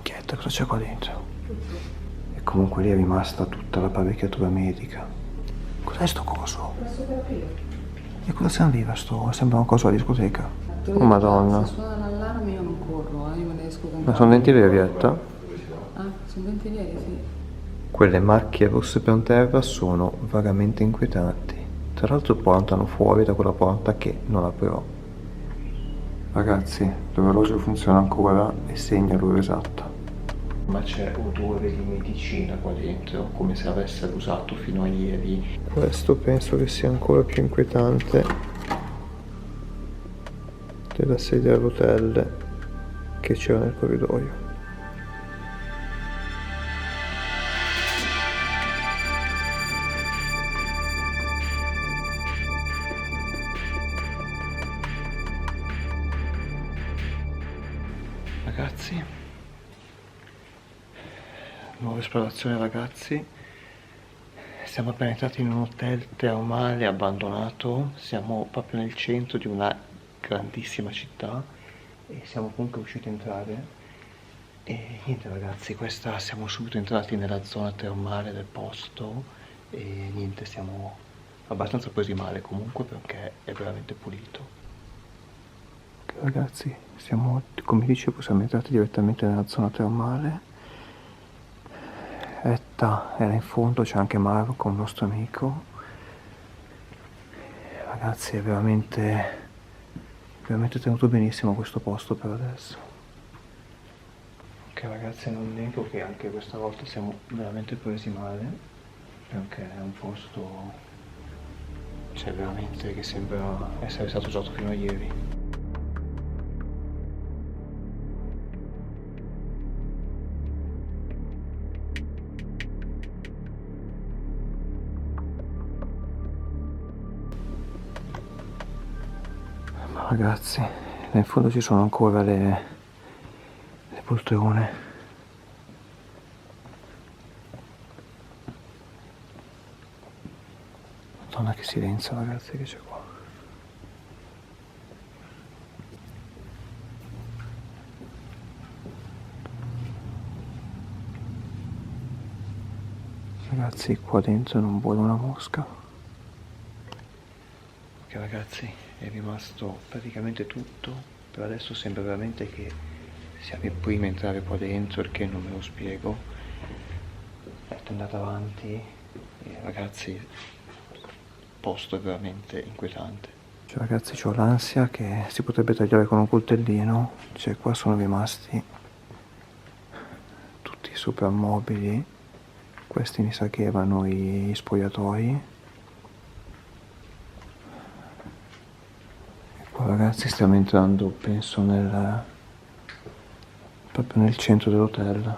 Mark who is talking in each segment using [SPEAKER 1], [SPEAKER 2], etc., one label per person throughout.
[SPEAKER 1] minchietta, cosa c'è qua dentro? E comunque lì è rimasta tutta l'apparecchiatura medica. Cos'è sto coso? E cosa serviva sto? Sembra una cosa alla discoteca. Oh madonna.
[SPEAKER 2] Se suona l'allarme io non corro, io me ne esco con
[SPEAKER 1] Ma sono denti veri, Vietta?
[SPEAKER 2] Ah, sono denti veri, sì.
[SPEAKER 1] Quelle macchie rosse per terra sono vagamente inquietanti. Tra l'altro portano fuori da quella porta che non aprirò. Ragazzi, l'orologio funziona ancora e segna l'ora esatta. Ma c'è odore di medicina qua dentro, come se avessero usato fino a ieri. Questo penso che sia ancora più inquietante della sedia a rotelle che c'era nel corridoio. Ragazzi, nuova esplorazione ragazzi, siamo appena entrati in un hotel termale abbandonato, siamo proprio nel centro di una grandissima città e siamo comunque riusciti a entrare e niente ragazzi, siamo subito entrati nella zona termale del posto e niente, siamo abbastanza presi male comunque perché è veramente pulito. Ragazzi, come dicevo, siamo entrati direttamente nella zona termale. Etta era in fondo, c'è anche Marco, un nostro amico. Ragazzi, è veramente tenuto benissimo questo posto per adesso. Ok ragazzi, non nego che anche questa volta siamo veramente presi male, perché è un posto, cioè veramente, che sembra essere stato usato fino a ieri. Ma ragazzi, là in fondo ci sono ancora le poltrone. Madonna che silenzio ragazzi che c'è qua. Ragazzi, qua dentro non vuole una mosca. Ok ragazzi, è rimasto praticamente tutto. Per adesso sembra veramente che siamo i primi a entrare qua dentro, il che non me lo spiego. È andata avanti e ragazzi, il posto è veramente inquietante. Cioè ragazzi, ho l'ansia che si potrebbe tagliare con un coltellino. Cioè qua sono rimasti tutti soprammobili. Questi mi sa che erano i spogliatoi. E qua ragazzi stiamo entrando, penso, proprio nel centro dell'hotel.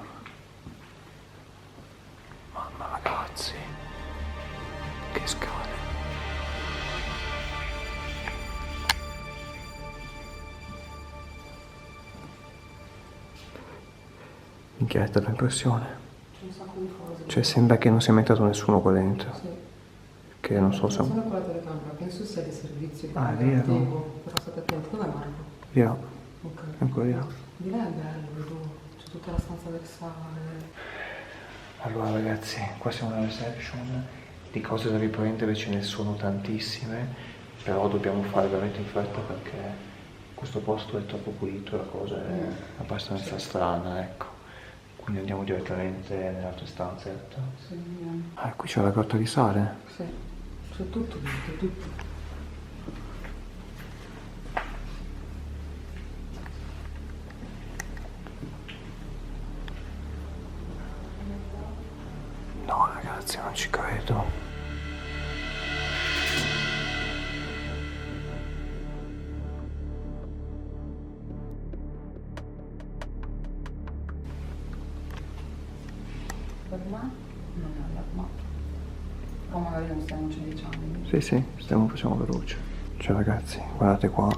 [SPEAKER 1] Mamma ragazzi, che scale. Minchietta l'impressione. Cioè sembra che non sia mai entrato nessuno qua dentro. Sì. Che non so se...
[SPEAKER 2] Attenzione con la telecamera, penso sia di servizio di
[SPEAKER 1] Ah, è vero.
[SPEAKER 2] però state attenti. Dov'è Marco?
[SPEAKER 1] Via.
[SPEAKER 2] Ok.
[SPEAKER 1] Ancora via.
[SPEAKER 2] Di là è bello, vedo. C'è tutta la stanza del sale.
[SPEAKER 1] Allora ragazzi, qua siamo alla reception. Di cose da riprendere ce ne sono tantissime, però dobbiamo fare veramente in fretta perché questo posto è troppo pulito, la cosa è abbastanza strana, ecco. Quindi andiamo direttamente nelle altre stanze.
[SPEAKER 2] Sì, andiamo.
[SPEAKER 1] Ah, qui c'è la grotta di sale.
[SPEAKER 2] Sì, c'è tutto dentro, tutto.
[SPEAKER 1] No ragazzi, non ci credo.
[SPEAKER 2] Per me non è allarmato. Però magari non stiamoci dicendo.
[SPEAKER 1] Sì, facciamo veloce. Cioè ragazzi, guardate qua.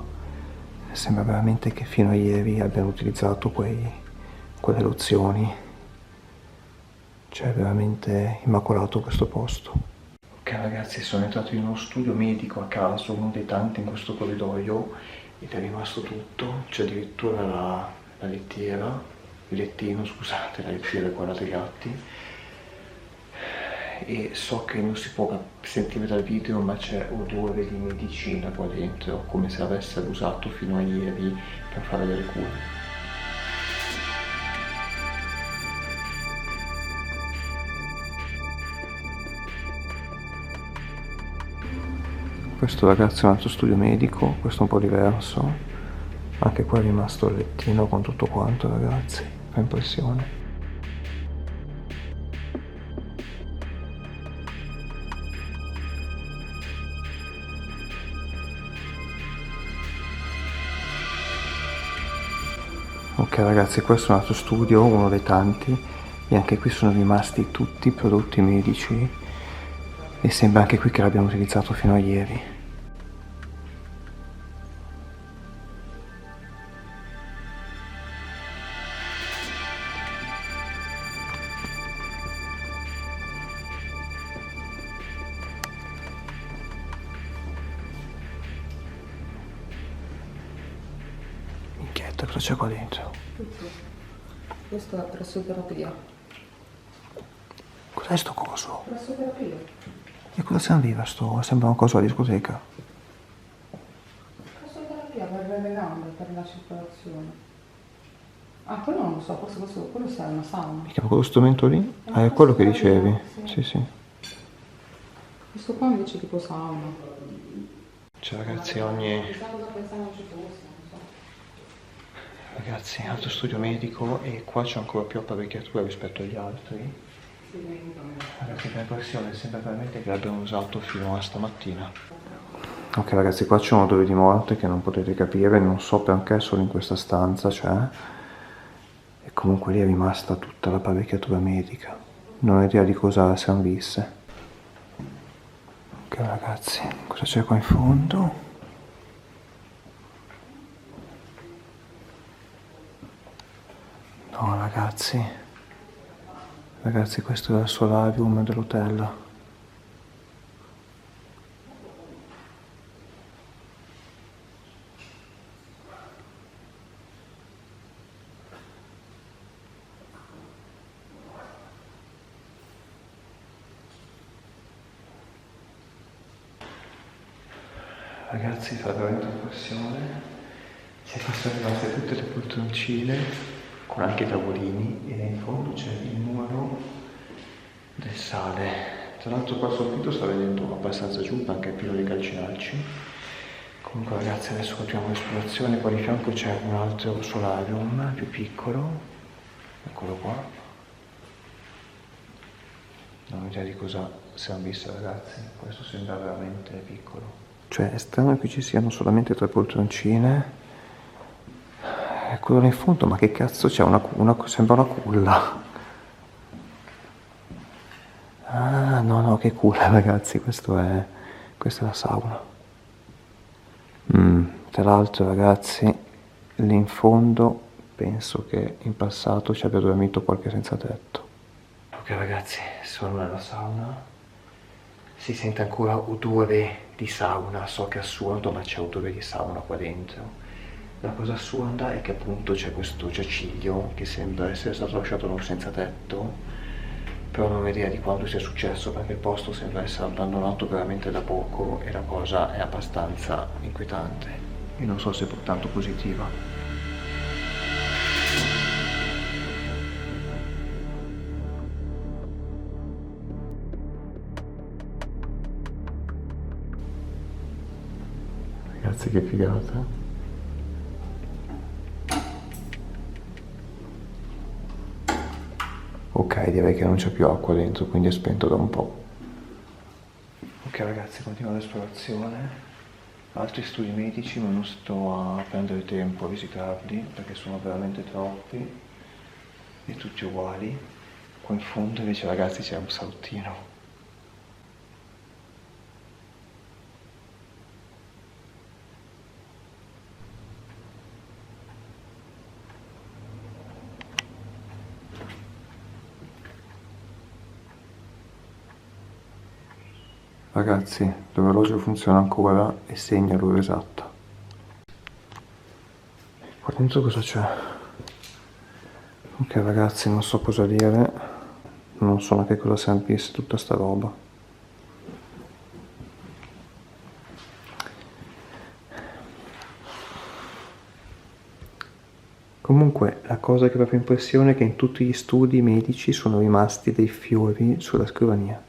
[SPEAKER 1] Sembra veramente che fino a ieri abbiano utilizzato quelle lozioni. Cioè è veramente immacolato questo posto. Ok ragazzi, sono entrato in uno studio medico a caso, uno dei tanti in questo corridoio, ed è rimasto tutto. C'è addirittura la lettiera. lettino, scusate, la lettiera è quella dei gatti, e so che non si può sentire dal video, ma c'è odore di medicina qua dentro, come se avessero usato fino a ieri per fare delle cure. Questo ragazzo è un altro studio medico, questo è un po' diverso, anche qua è rimasto il lettino con tutto quanto, ragazzi, fa impressione. Ok ragazzi, questo è un altro studio, uno dei tanti, e anche qui sono rimasti tutti i prodotti medici e sembra anche qui che l'abbiamo utilizzato fino a ieri. Minchietta, cosa c'è qua dentro?
[SPEAKER 2] Questa è la pressoterapia.
[SPEAKER 1] Cos'è sto coso?
[SPEAKER 2] Pressoterapia.
[SPEAKER 1] E cosa serviva sto? Sembra una cosa alla discoteca.
[SPEAKER 2] Pressoterapia per le gambe, per la circolazione. Ah, quello non lo so, quello serve una sauna.
[SPEAKER 1] Mica quello strumento lì? Ah, è quello che dicevi? Sì, sì.
[SPEAKER 2] Questo qua invece è tipo sauna.
[SPEAKER 1] Cioè ragazzi, ogni...
[SPEAKER 2] Pensavo non ci fosse, non so.
[SPEAKER 1] Ragazzi, altro studio medico e qua c'è ancora più apparecchiatura rispetto agli altri. Ragazzi, per impressione sembra veramente che l'abbiamo usato fino a stamattina. Ok ragazzi, qua c'è un odore di morte che non potete capire, non so perché solo in questa stanza c'è. E comunque lì è rimasta tutta l'apparecchiatura medica. Non ho idea di cosa servisse. Ok ragazzi, cosa c'è qua in fondo? No ragazzi, questo è il solarium dell'hotel. Ragazzi, fa veramente impressione. Cioè, qua sono rimaste tutte le poltroncine con anche i tavolini e in fondo c'è il muro del sale. Tra l'altro qua sul video sta vedendo abbastanza giù, anche pieno di calcinacci. Comunque ragazzi, adesso continuiamo l'esplorazione. Qua di fianco c'è un altro solarium più piccolo, eccolo qua. Non ho idea di cosa servisse ragazzi, questo sembra veramente piccolo. Cioè è strano che ci siano solamente 3 poltroncine. E quello là in fondo, ma che cazzo c'è? Sembra una culla. Ah no, che culla ragazzi, questa è la sauna. Tra l'altro ragazzi, lì in fondo penso che in passato ci abbia dormito qualche senza tetto. Ok ragazzi, sono nella sauna. Si sente ancora odore di sauna, so che è assurdo, ma c'è odore di sauna qua dentro. La cosa assurda è che appunto c'è questo giaciglio che sembra essere stato lasciato non senza tetto, però non ho idea di quando sia successo perché il posto sembra essere abbandonato veramente da poco e la cosa è abbastanza inquietante. Io non so se è tanto positiva. Ragazzi, che figata. Ok, direi che non c'è più acqua dentro, quindi è spento da un po'. Ok ragazzi, continuo l'esplorazione. Altri studi medici, ma non sto a prendere tempo a visitarli perché sono veramente troppi e tutti uguali. Qua in fondo invece ragazzi c'è un salottino. Ragazzi, l'orologio funziona ancora e segna l'ora esatta. Qua dentro cosa c'è? Ok ragazzi, non so cosa dire, non so neanche cosa servisse tutta sta roba. Comunque la cosa che fa più impressione è che in tutti gli studi medici sono rimasti dei fiori sulla scrivania.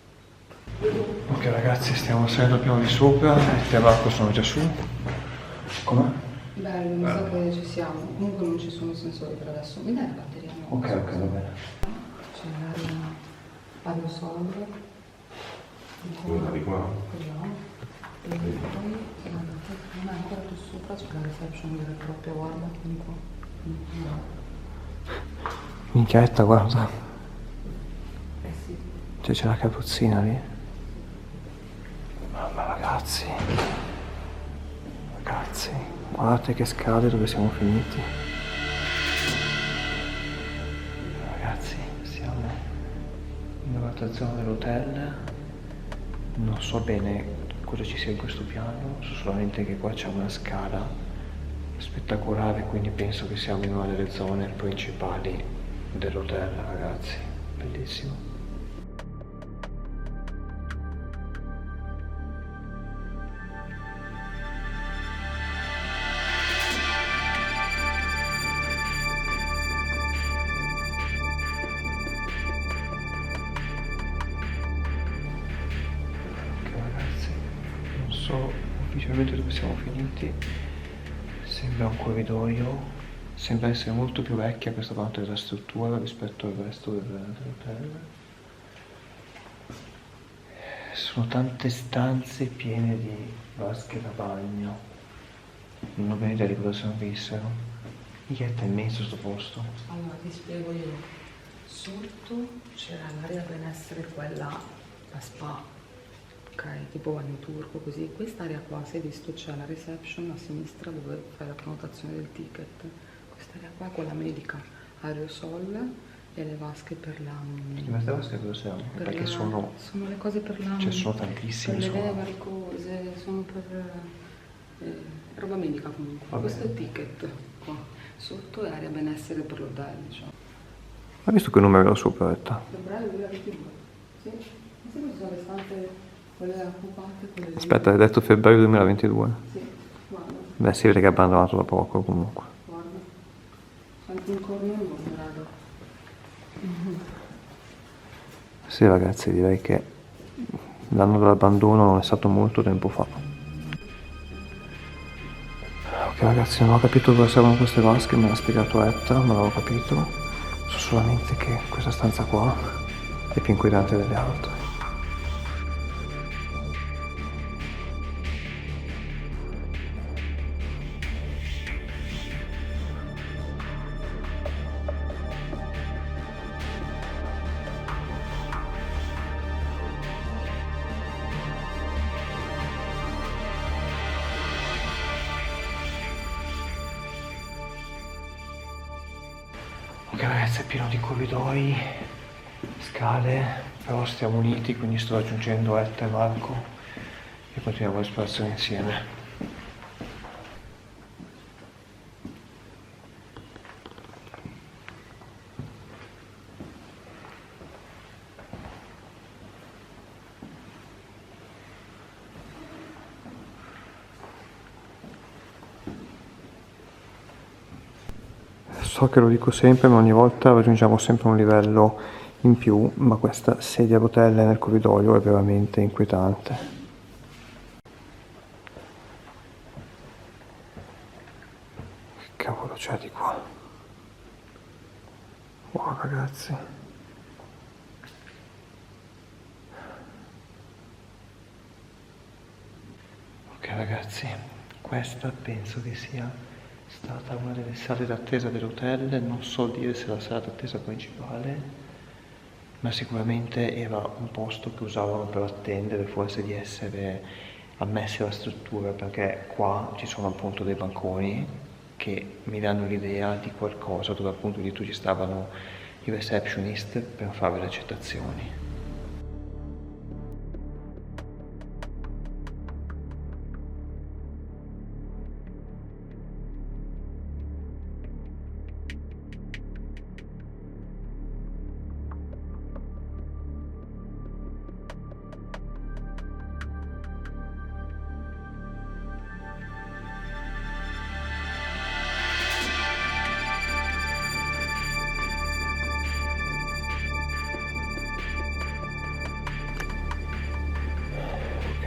[SPEAKER 1] Ok ragazzi, stiamo salendo al piano di sopra, il tè e l'acqua sono già su. Com'è?
[SPEAKER 2] Bello, mi sa che ci siamo. Comunque non ci sono sensori per adesso. Mi dai la batteria nuova?
[SPEAKER 1] Ok, va bene.
[SPEAKER 2] C'è l'aria aerosol.
[SPEAKER 3] Quella di qua.
[SPEAKER 2] E poi non è ancora più sopra, c'è la reception vera e propria, guarda, vieni qua.
[SPEAKER 1] Minchietta, guarda.
[SPEAKER 2] Sì.
[SPEAKER 1] Cioè c'è la carrozzina lì. Mamma ragazzi. Ragazzi, guardate che scale dove siamo finiti. Ragazzi, siamo in un'altra zona dell'hotel. Non so bene cosa ci sia in questo piano, so solamente che qua c'è una scala spettacolare, quindi penso che siamo in una delle zone principali dell'hotel, ragazzi. Bellissimo. Non so ufficialmente dove siamo finiti, sembra un corridoio, sembra essere molto più vecchia questa parte della struttura rispetto al resto dell'hotel. Sono tante stanze piene di vasche da bagno, non ho bene idea di cosa servissero. Michetta è immenso sto posto.
[SPEAKER 2] Allora ti spiego io. Sotto c'era l'area benessere, quella la spa, ok, tipo bagno turco così. Quest'area qua, si è visto, c'è la reception a sinistra dove fai la prenotazione del ticket. Quest'area qua è quella medica, aerosol e le vasche per la...
[SPEAKER 1] Queste vasche cosa servono? Perché sono
[SPEAKER 2] le cose per la...
[SPEAKER 1] cioè sono tantissime,
[SPEAKER 2] per le
[SPEAKER 1] sono.
[SPEAKER 2] leve, varicose, sono per... roba medica comunque.
[SPEAKER 1] Va
[SPEAKER 2] Questo è
[SPEAKER 1] bene.
[SPEAKER 2] il ticket qua. Sotto è area benessere per l'hotel, diciamo.
[SPEAKER 1] Hai visto che numero era sopra, Retta?
[SPEAKER 2] Febbraio 2022. Sì? Ma se queste sono le stanze, quelle occupate, quelle
[SPEAKER 1] Aspetta, hai detto febbraio 2022?
[SPEAKER 2] Sì, guarda,
[SPEAKER 1] Beh, si vede che è abbandonato da poco comunque.
[SPEAKER 2] guarda. C'è anche un corno enorme, raga.
[SPEAKER 1] Sì ragazzi, direi che l'anno dell'abbandono non è stato molto tempo fa. Ok ragazzi, non ho capito dove servono queste vasche, me l'ha spiegato Etta, ma non l'ho capito. So solamente che questa stanza qua è più inquietante delle altre. Ok ragazzi, è pieno di corridoi, scale, però stiamo uniti, quindi sto raggiungendo Etta e Marco e continuiamo l'esplorazione insieme. So che lo dico sempre, ma ogni volta raggiungiamo sempre un livello in più, ma questa sedia a rotelle nel corridoio è veramente inquietante. Che cavolo c'è di qua? Wow ragazzi. Ok ragazzi, questa penso che sia stata una delle sale d'attesa dell'hotel, non so dire se è la sala d'attesa principale, ma sicuramente era un posto che usavano per attendere forse di essere ammessi alla struttura, perché qua ci sono appunto dei banconi che mi danno l'idea di qualcosa dove appunto dietro ci stavano i receptionist per fare le accettazioni.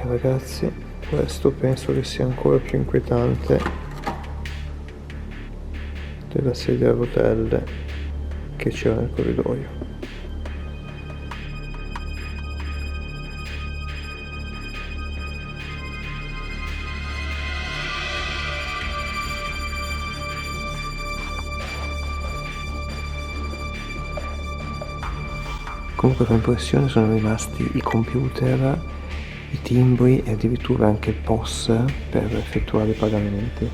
[SPEAKER 1] ragazzi, questo penso che sia ancora più inquietante della sedia a rotelle che c'era nel corridoio. Comunque per impressione sono rimasti i computer, i timbri e addirittura anche il POS per effettuare i pagamenti.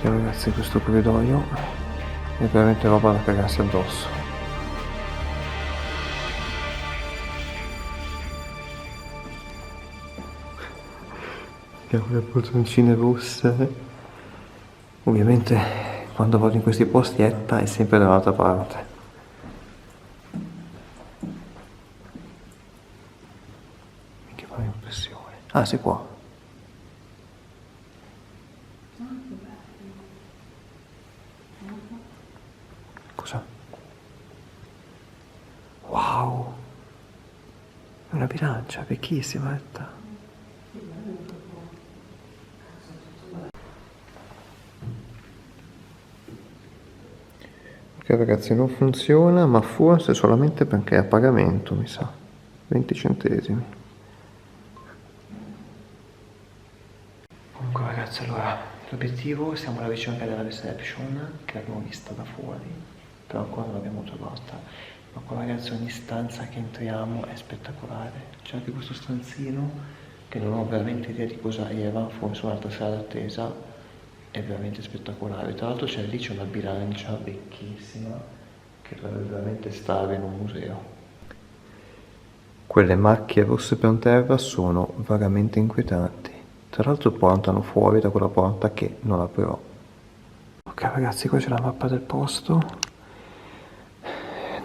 [SPEAKER 1] E ragazzi, questo corridoio è veramente roba da cagarsi addosso. Abbiamo le poltroncine rosse. Ovviamente quando vado in questi posti Etta è sempre dall'altra parte. Che fa impressione. Ah, sei qua. Cosa? Wow! È una bilancia, vecchissima Etta. Ok ragazzi, non funziona, ma forse solamente perché è a pagamento, mi sa. 20 centesimi. Comunque ragazzi, allora, l'obiettivo, siamo alla ricerca della reception, che l'abbiamo vista da fuori, però ancora non l'abbiamo trovata. Ma qua ragazzi, ogni stanza che entriamo è spettacolare. C'è anche questo stanzino, che non ho veramente idea di cosa era, forse un'altra sala d'attesa. È veramente spettacolare. Tra l'altro lì c'è una bilancia vecchissima che dovrebbe veramente stare in un museo. Quelle macchie rosse per terra sono vagamente inquietanti. Tra l'altro portano fuori da quella porta che non aprirò. Ok ragazzi, qua c'è la mappa del posto.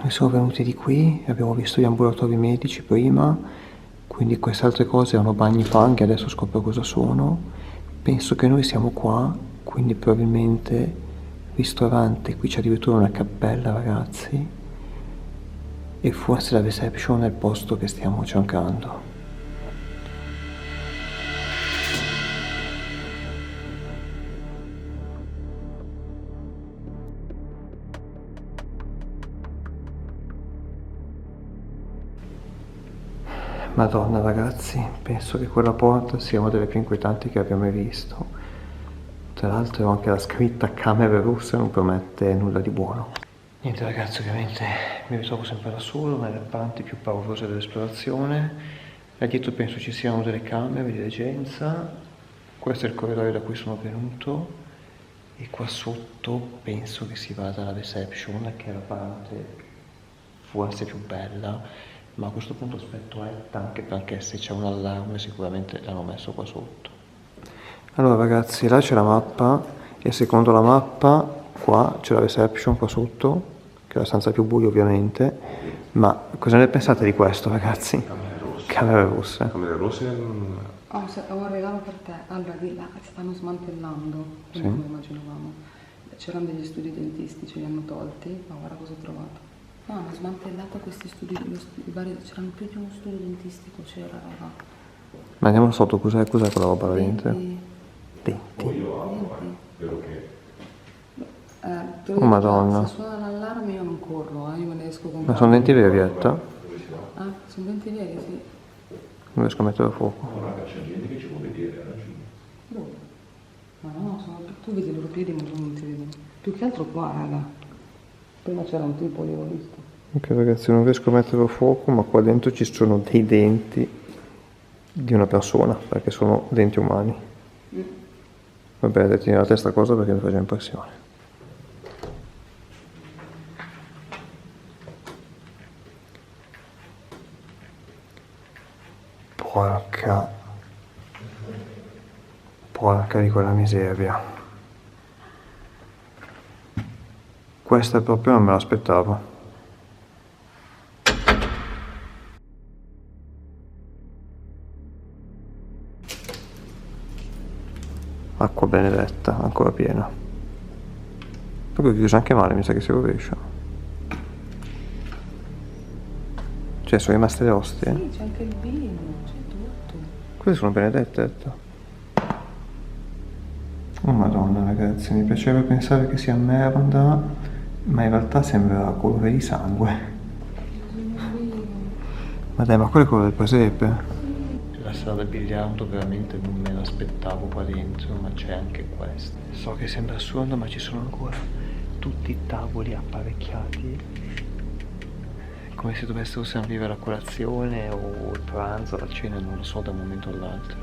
[SPEAKER 1] Noi siamo venuti di qui, abbiamo visto gli ambulatori medici prima, quindi queste altre cose erano bagni fanghi, adesso scopro cosa sono. Penso che noi siamo qua, quindi probabilmente ristorante, qui c'è addirittura una cappella ragazzi, e forse la reception è il posto che stiamo cercando. Madonna ragazzi, penso che quella porta sia una delle più inquietanti che abbia mai visto. Tra l'altro anche la scritta camere russe non promette nulla di buono. Niente ragazzi, ovviamente mi ritrovo sempre da solo, nelle parti più paurose dell'esplorazione. Là dietro penso ci siano delle camere di reggenza. Questo è il corridoio da cui sono venuto. E qua sotto penso che si vada alla reception, che è la parte forse più bella. Ma a questo punto aspetto Etta, anche perché se c'è un allarme sicuramente l'hanno messo qua sotto. Allora ragazzi, là c'è la mappa e secondo la mappa qua c'è la reception qua sotto, che è la stanza più buia ovviamente, ma cosa ne pensate di questo ragazzi? Camere rosse.
[SPEAKER 3] Camere rosse?
[SPEAKER 2] Ho un regalo per te. Allora, di là stanno smantellando, come immaginavamo. C'erano degli studi dentistici, li hanno tolti, ma guarda cosa ho trovato. No, hanno smantellato questi studi, c'erano più di uno studio dentistico, c'era roba.
[SPEAKER 1] Ma andiamo sotto, cos'è quella roba là dentro? Denti.
[SPEAKER 3] Vero che...
[SPEAKER 1] Oh madonna.
[SPEAKER 2] Se suona l'allarme io non corro, io me ne esco con...
[SPEAKER 1] Ma sono denti veri, Etta?
[SPEAKER 2] Ah, sono denti veri, sì.
[SPEAKER 1] Non riesco a mettere a fuoco.
[SPEAKER 3] No, raga, c'è gente che ci può vedere, raggiunge.
[SPEAKER 2] Dove? Ma no, tu vedi i loro piedi ma tu non ti vedi. Più che altro qua, raga. Prima c'era un tipo, io l'ho visto.
[SPEAKER 1] Ok ragazzi, non riesco a mettere a fuoco, ma qua dentro ci sono dei denti di una persona, perché sono denti umani. Vabbè, tieni la testa cosa perché mi fa già impressione. Porca di quella miseria. Questa proprio non me l'aspettavo. Acqua benedetta, ancora piena. Proprio chiusa anche male, mi sa che si rovescia. Cioè, sono rimaste le ostie?
[SPEAKER 2] Sì, c'è anche il vino, c'è tutto.
[SPEAKER 1] Queste sono benedette, detto. Oh madonna ragazzi, mi piacerebbe pensare che sia merda, ma in realtà sembra colore di sangue. Ma dai, ma quello è quello del presepe? La sala del biliardo veramente non me l'aspettavo qua dentro, ma c'è anche questo. So che sembra assurdo, ma ci sono ancora tutti i tavoli apparecchiati, come se dovessero servire la colazione o il pranzo, la cena, non lo so, da un momento all'altro.